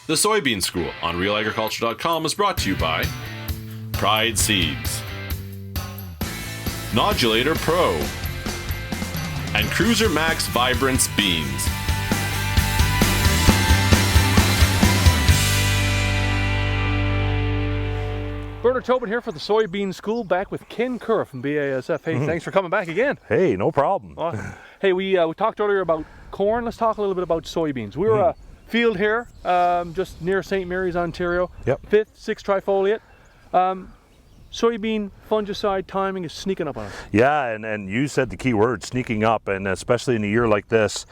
The Soybean School on RealAgriculture.com is brought to you by Pride Seeds, Nodulator Pro, and Cruiser Max Vibrance Beans. Bern Tobin here for the Soybean School, back with Ken Currah from BASF. Hey, thanks for coming back again. Hey, no problem. Hey, we talked earlier about corn. Let's talk a little bit about soybeans. We were a field here, just near St. Mary's, Ontario. Yep. 5th, 6th trifoliate. Soybean fungicide timing is sneaking up on us. Yeah, and you said the key word, sneaking up, and especially in a year like this,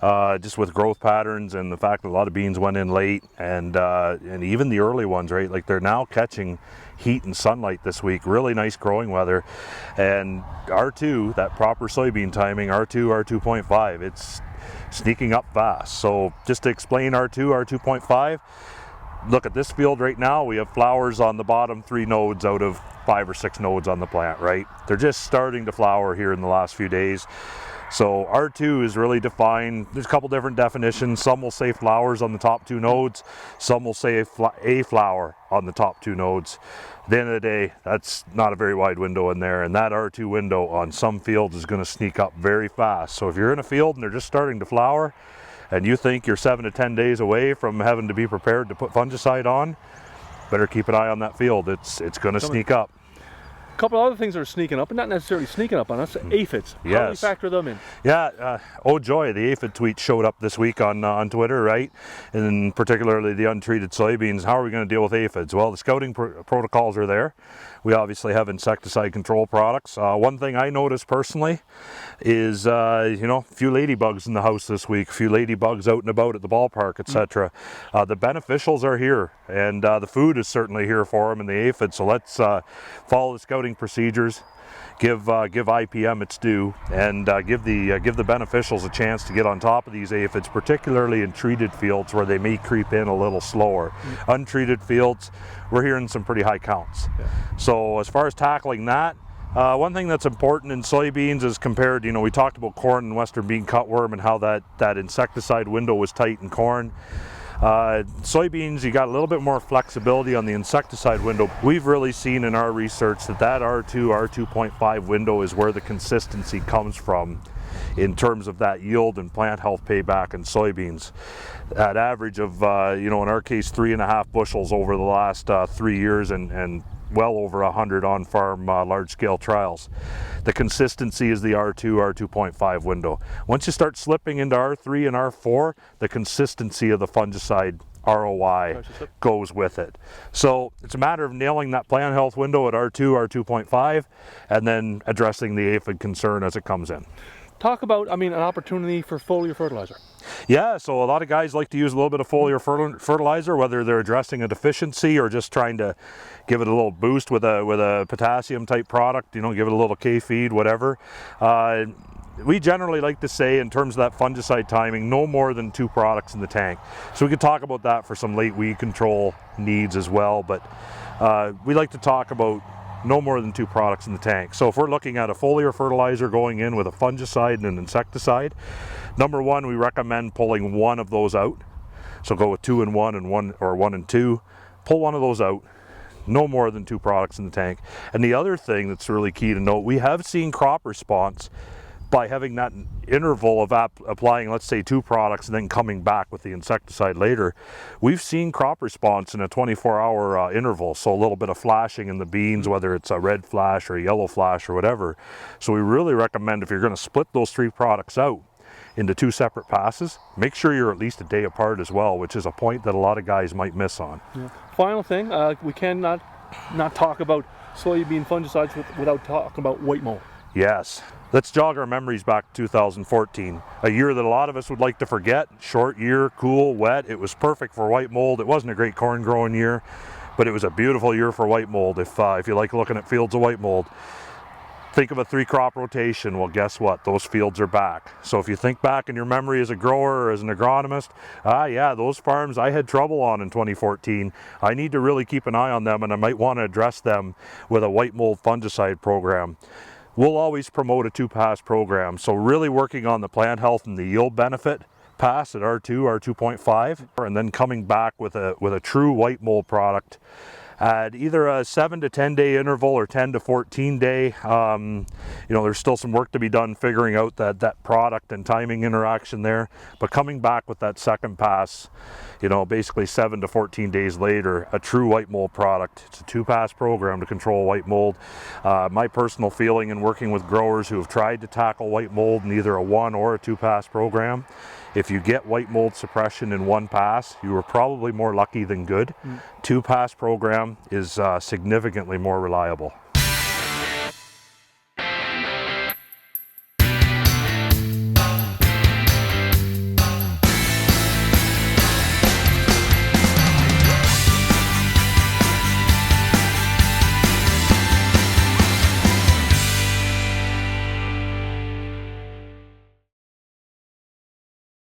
just with growth patterns and the fact that a lot of beans went in late, and even the early ones, right? Like they're now catching heat and sunlight this week. Really nice growing weather, and R2, that proper soybean timing, R2, R2.5, it's sneaking up fast. So just to explain R2, R2.5. Look at this field right now, we have flowers on the bottom 3 nodes out of 5 or 6 nodes on the plant, right? They're just starting to flower here in the last few days. So R2 is really defined. There's a couple different definitions. Some will say flowers on the top 2 nodes. Some will say a flower on the top 2 nodes. At the end of the day, that's not a very wide window in there, and that R2 window on some fields is going to sneak up very fast. So if you're in a field and they're just starting to flower, and you think you're 7 to 10 days away from having to be prepared to put fungicide on, better keep an eye on that field. It's going to sneak up. A couple of other things that are sneaking up, and not necessarily sneaking up on us, aphids. Yes. How do we factor them in? Yeah, oh joy, the aphid tweet showed up this week on Twitter, right? And particularly the untreated soybeans. How are we going to deal with aphids? Well, the scouting protocols are there. We obviously have insecticide control products. One thing I noticed personally is, a few ladybugs in the house this week, a few ladybugs out and about at the ballpark, etc. The beneficials are here, and the food is certainly here for them and the aphids. So let's follow the scouting procedures, give IPM its due, and give the beneficials a chance to get on top of these aphids, particularly in treated fields where they may creep in a little slower. Untreated fields, we're hearing some pretty high counts. So as far as tackling that, one thing that's important in soybeans is compared, we talked about corn and western bean cutworm and how that insecticide window was tight in corn. Soybeans, you got a little bit more flexibility on the insecticide window. We've really seen in our research that R2, R2.5 window is where the consistency comes from in terms of that yield and plant health payback in soybeans. That average of, in our case, 3.5 bushels over the last 3 years and well over 100 on-farm large-scale trials. The consistency is the R2, R2.5 window. Once you start slipping into R3 and R4, the consistency of the fungicide ROI goes with it. So it's a matter of nailing that plant health window at R2, R2.5, and then addressing the aphid concern as it comes in. Talk about, an opportunity for foliar fertilizer. Yeah, so a lot of guys like to use a little bit of foliar fertilizer, whether they're addressing a deficiency or just trying to give it a little boost with a potassium type product, give it a little K-feed, whatever. We generally like to say, in terms of that fungicide timing, no more than 2 products in the tank. So we could talk about that for some late weed control needs as well, but we like to talk about no more than 2 products in the tank. So if we're looking at a foliar fertilizer going in with a fungicide and an insecticide, number 1, we recommend pulling one of those out. So go with 2 and 1 and 1, or 1 and 2. Pull one of those out. No more than 2 products in the tank. And the other thing that's really key to note, we have seen crop response by having that interval of applying, let's say, 2 products and then coming back with the insecticide later. We've seen crop response in a 24-hour interval, so a little bit of flashing in the beans, whether it's a red flash or a yellow flash or whatever. So we really recommend, if you're going to split those 3 products out into 2 separate passes, make sure you're at least a day apart as well, which is a point that a lot of guys might miss on. Yeah. Final thing, we cannot not talk about soybean fungicides without talking about white mold. Yes. Let's jog our memories back to 2014, a year that a lot of us would like to forget. Short year, cool, wet. It was perfect for white mold. It wasn't a great corn growing year, but it was a beautiful year for white mold. If you like looking at fields of white mold, think of a 3-crop rotation. Well, guess what? Those fields are back. So if you think back in your memory as a grower or as an agronomist, yeah, those farms I had trouble on in 2014. I need to really keep an eye on them, and I might want to address them with a white mold fungicide program. We'll always promote a 2-pass program, so really working on the plant health and the yield benefit pass at R2, R2.5, and then coming back with a true white mold product at either a 7 to 10 day interval or 10 to 14 day. You know, there's still some work to be done figuring out that product and timing interaction there, but coming back with that second pass, you know, basically 7 to 14 days later, a true white mold product. It's a 2-pass program to control white mold. My personal feeling in working with growers who have tried to tackle white mold in either a 1 or a 2-pass program, if you get white mold suppression in 1 pass, you are probably more lucky than good. 2-pass program is significantly more reliable.